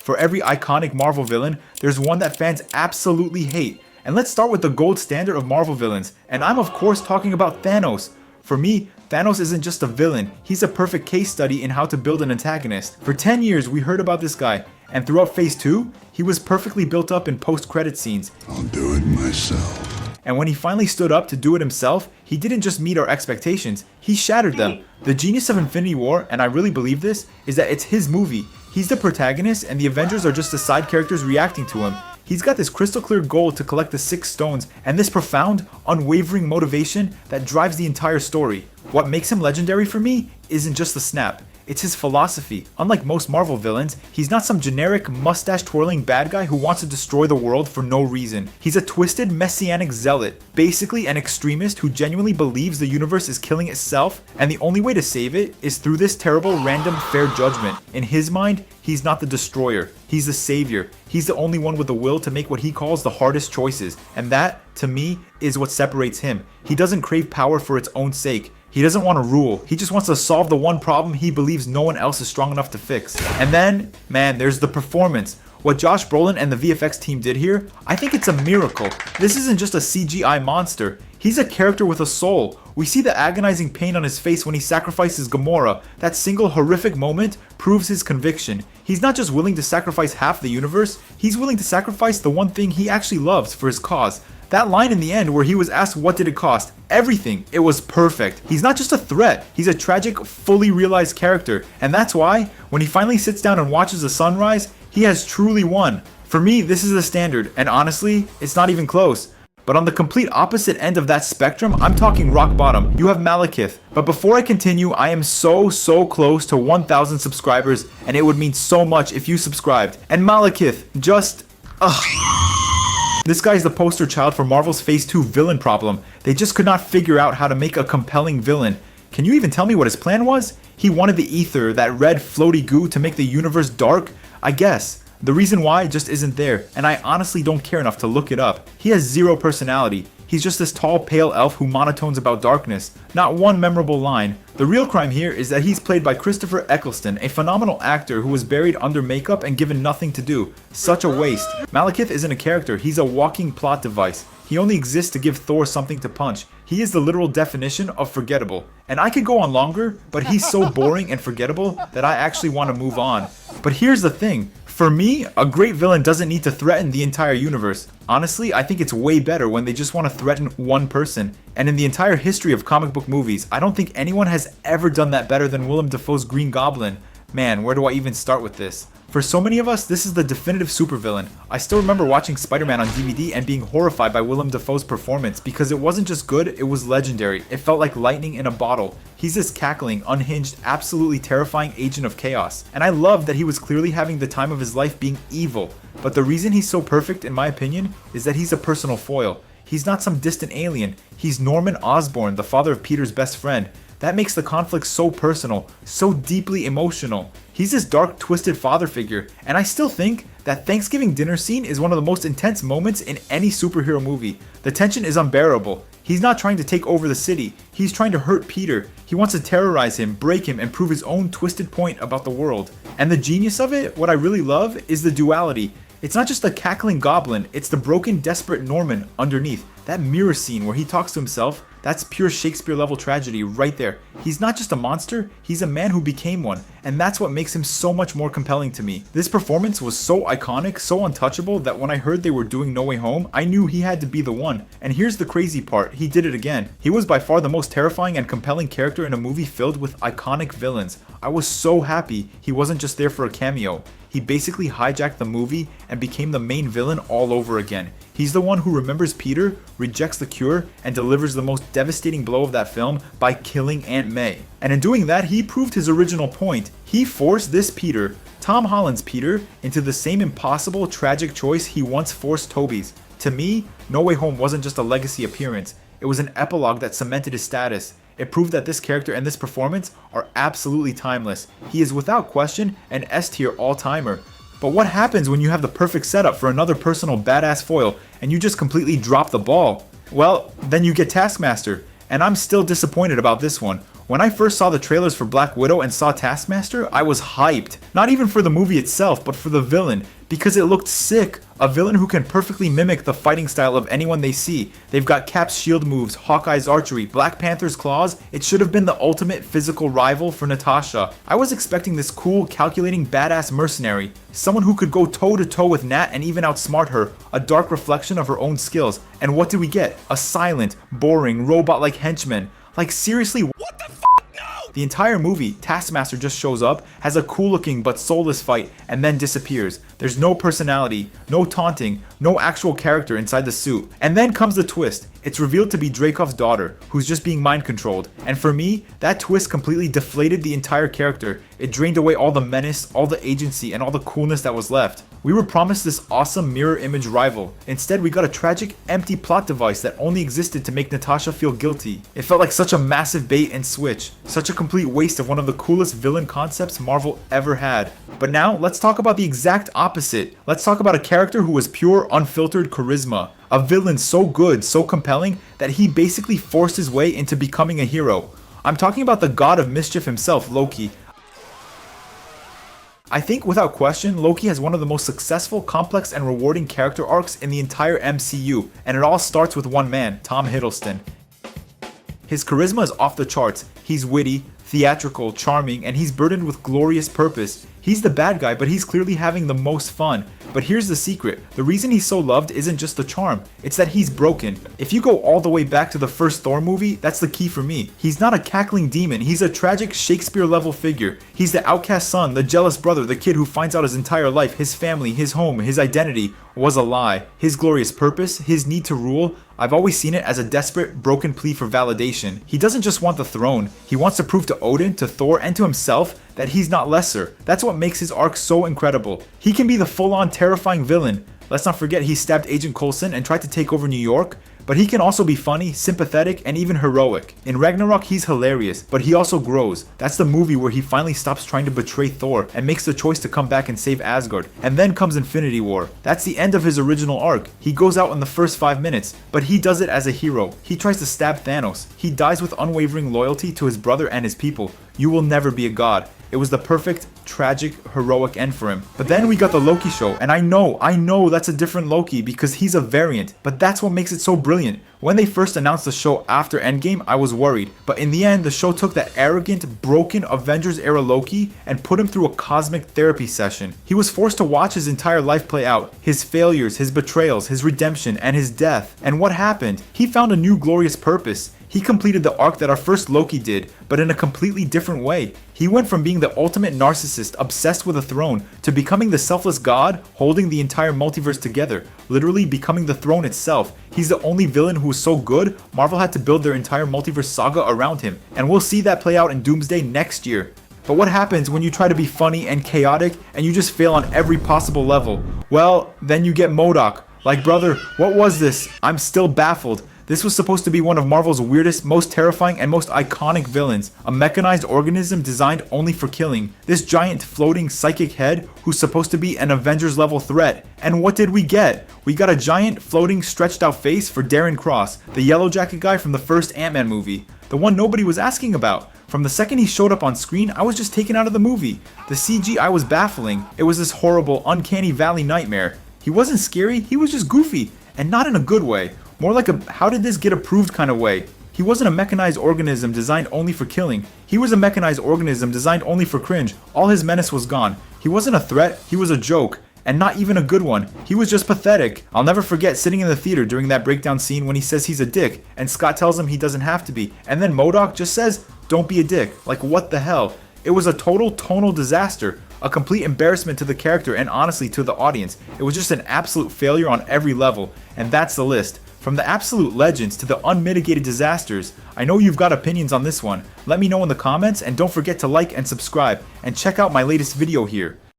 For every iconic Marvel villain, there's one that fans absolutely hate. And let's start with the gold standard of Marvel villains, and I'm of course talking about Thanos. For me, Thanos isn't just a villain, he's a perfect case study in how to build an antagonist. For 10 years we heard about this guy, and throughout phase 2, he was perfectly built up in post-credit scenes. I'll do it myself. And when he finally stood up to do it himself, he didn't just meet our expectations, he shattered them. The genius of Infinity War, and I really believe this, is that it's his movie. He's the protagonist and the Avengers are just the side characters reacting to him. He's got this crystal clear goal to collect the 6 stones and this profound, unwavering motivation that drives the entire story. What makes him legendary for me isn't just the snap. It's his philosophy. Unlike most Marvel villains, he's not some generic mustache-twirling bad guy who wants to destroy the world for no reason. He's a twisted, messianic zealot, basically an extremist who genuinely believes the universe is killing itself, and the only way to save it is through this terrible, random, fair judgment. In his mind, he's not the destroyer, he's the savior. He's the only one with the will to make what he calls the hardest choices, and that, to me, is what separates him. He doesn't crave power for its own sake. He doesn't want to rule, he just wants to solve the one problem he believes no one else is strong enough to fix. And then, man, there's the performance. What Josh Brolin and the VFX team did here, I think it's a miracle. This isn't just a CGI monster, he's a character with a soul. We see the agonizing pain on his face when he sacrifices Gamora. That single horrific moment proves his conviction. He's not just willing to sacrifice half the universe, he's willing to sacrifice the one thing he actually loves for his cause. That line in the end where he was asked what did it cost, everything, it was perfect. He's not just a threat, he's a tragic, fully realized character. And that's why, when he finally sits down and watches the sunrise, he has truly won. For me, this is the standard, and honestly, it's not even close. But on the complete opposite end of that spectrum, I'm talking rock bottom. You have Malekith. But before I continue, I am so close to 1,000 subscribers, and it would mean so much if you subscribed. And Malekith, just... This guy is the poster child for Marvel's Phase 2 villain problem. They just could not figure out how to make a compelling villain. Can you even tell me what his plan was? He wanted the ether, that red floaty goo, to make the universe dark? I guess. The reason why just isn't there, and I honestly don't care enough to look it up. He has zero personality. He's just this tall, pale elf who monotones about darkness. Not one memorable line. The real crime here is that he's played by Christopher Eccleston, a phenomenal actor who was buried under makeup and given nothing to do. Such a waste. Malekith isn't a character, he's a walking plot device. He only exists to give Thor something to punch. He is the literal definition of forgettable. And I could go on longer, but he's so boring and forgettable that I actually want to move on. But here's the thing. For me, a great villain doesn't need to threaten the entire universe. Honestly, I think it's way better when they just want to threaten one person. And in the entire history of comic book movies, I don't think anyone has ever done that better than Willem Dafoe's Green Goblin. Man, where do I even start with this? For so many of us, this is the definitive supervillain. I still remember watching Spider-Man on DVD and being horrified by Willem Dafoe's performance because it wasn't just good, it was legendary. It felt like lightning in a bottle. He's this cackling, unhinged, absolutely terrifying agent of chaos. And I love that he was clearly having the time of his life being evil. But the reason he's so perfect, in my opinion, is that he's a personal foil. He's not some distant alien. He's Norman Osborn, the father of Peter's best friend. That makes the conflict so personal, so deeply emotional. He's this dark, twisted father figure, and I still think that Thanksgiving dinner scene is one of the most intense moments in any superhero movie. The tension is unbearable. He's not trying to take over the city, he's trying to hurt Peter. He wants to terrorize him, break him, and prove his own twisted point about the world. And the genius of it, what I really love, is the duality. It's not just the cackling goblin, it's the broken, desperate Norman underneath. That mirror scene where he talks to himself, that's pure Shakespeare level tragedy right there. He's not just a monster, he's a man who became one, and that's what makes him so much more compelling to me. This performance was so iconic, so untouchable, that when I heard they were doing No Way Home, I knew he had to be the one. And here's the crazy part, he did it again. He was by far the most terrifying and compelling character in a movie filled with iconic villains. I was so happy he wasn't just there for a cameo. He basically hijacked the movie and became the main villain all over again. He's the one who remembers Peter, rejects the cure, and delivers the most devastating blow of that film by killing Aunt May. And in doing that, he proved his original point. He forced this Peter, Tom Holland's Peter, into the same impossible, tragic choice he once forced Tobey's. To me, No Way Home wasn't just a legacy appearance. It was an epilogue that cemented his status. It proved that this character and this performance are absolutely timeless. He is without question an S-tier all-timer. But what happens when you have the perfect setup for another personal badass foil and you just completely drop the ball? Well, then you get Taskmaster. And I'm still disappointed about this one. When I first saw the trailers for Black Widow and saw Taskmaster, I was hyped. Not even for the movie itself, but for the villain, because it looked sick. A villain who can perfectly mimic the fighting style of anyone they see. They've got Cap's shield moves, Hawkeye's archery, Black Panther's claws. It should have been the ultimate physical rival for Natasha. I was expecting this cool, calculating, badass mercenary. Someone who could go toe to toe with Nat and even outsmart her. A dark reflection of her own skills. And what did we get? A silent, boring, robot-like henchman. Like seriously, what the f***? No! The entire movie, Taskmaster just shows up, has a cool looking but soulless fight, and then disappears. There's no personality, no taunting, no actual character inside the suit. And then comes the twist. It's revealed to be Dreykov's daughter, who's just being mind controlled. And for me, that twist completely deflated the entire character. It drained away all the menace, all the agency, and all the coolness that was left. We were promised this awesome mirror image rival. Instead, we got a tragic, empty plot device that only existed to make Natasha feel guilty. It felt like such a massive bait and switch. Such a complete waste of one of the coolest villain concepts Marvel ever had. But now, let's talk about the exact opposite. Let's talk about a character who was pure, unfiltered charisma. A villain so good, so compelling, that he basically forced his way into becoming a hero. I'm talking about the god of mischief himself, Loki. I think without question, Loki has one of the most successful, complex, and rewarding character arcs in the entire MCU, and it all starts with one man, Tom Hiddleston. His charisma is off the charts. He's witty, theatrical, charming, and he's burdened with glorious purpose. He's the bad guy, but he's clearly having the most fun. But here's the secret. The reason he's so loved isn't just the charm. It's that he's broken. If you go all the way back to the first Thor movie, that's the key for me. He's not a cackling demon. He's a tragic Shakespeare-level figure. He's the outcast son, the jealous brother, the kid who finds out his entire life, his family, his home, his identity was a lie. His glorious purpose, his need to rule, I've always seen it as a desperate, broken plea for validation. He doesn't just want the throne. He wants to prove to Odin, to Thor, and to himself that he's not lesser. That's what makes his arc so incredible. He can be the full-on terrifying villain. Let's not forget he stabbed Agent Coulson and tried to take over New York. But he can also be funny, sympathetic, and even heroic. In Ragnarok, he's hilarious, but he also grows. That's the movie where he finally stops trying to betray Thor and makes the choice to come back and save Asgard. And then comes Infinity War. That's the end of his original arc. He goes out in the first 5 minutes, but he does it as a hero. He tries to stab Thanos. He dies with unwavering loyalty to his brother and his people. You will never be a god. It was the perfect, tragic, heroic end for him. But then we got the Loki show, and I know that's a different Loki because he's a variant, but that's what makes it so brilliant. When they first announced the show after Endgame, I was worried, but in the end, the show took that arrogant, broken Avengers-era Loki and put him through a cosmic therapy session. He was forced to watch his entire life play out, his failures, his betrayals, his redemption, and his death. And what happened? He found a new glorious purpose. He completed the arc that our first Loki did, but in a completely different way. He went from being the ultimate narcissist obsessed with a throne to becoming the selfless god holding the entire multiverse together, literally becoming the throne itself. He's the only villain who is so good, Marvel had to build their entire multiverse saga around him, and we'll see that play out in Doomsday next year. But what happens when you try to be funny and chaotic and you just fail on every possible level? Well, then you get MODOK. Like, brother, what was this? I'm still baffled. This was supposed to be one of Marvel's weirdest, most terrifying, and most iconic villains. A mechanized organism designed only for killing. This giant floating psychic head who's supposed to be an Avengers level threat. And what did we get? We got a giant floating stretched out face for Darren Cross, the yellow jacket guy from the first Ant-Man movie. The one nobody was asking about. From the second he showed up on screen, I was just taken out of the movie. The CGI was baffling. It was this horrible, uncanny valley nightmare. He wasn't scary, he was just goofy. And not in a good way. More like a how did this get approved kind of way. He wasn't a mechanized organism designed only for killing. He was a mechanized organism designed only for cringe. All his menace was gone. He wasn't a threat, he was a joke. And not even a good one. He was just pathetic. I'll never forget sitting in the theater during that breakdown scene when he says he's a dick, and Scott tells him he doesn't have to be. And then MODOK just says, don't be a dick. Like, what the hell? It was a total tonal disaster. A complete embarrassment to the character and honestly to the audience. It was just an absolute failure on every level. And that's the list. From the absolute legends to the unmitigated disasters. I know you've got opinions on this one. Let me know in the comments, and don't forget to like and subscribe, and check out my latest video here.